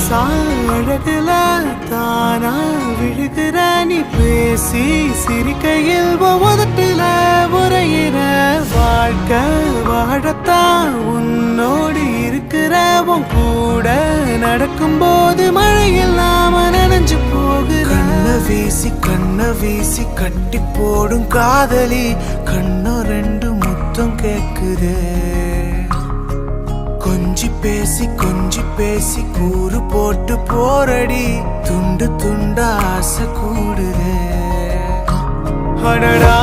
அழகுல தானா விழுகிற நீ பேசி சிரிக்கையில் உதட்டுல உரையிற வாழ்க்கை வாழத்தான் உன்னோடு இருக்கிற உன் கூட நடக்கும்போது மழையில்லாம நனைஞ்சு போகிற கண்ண வீசி கட்டி போடும் காதலி கண்ணோ ரெண்டு முத்தம் கேக்குது கொஞ்சி பேசி கூறு போட்டு போரடி துண்டு துண்டா ஆசை கூடுது அடடா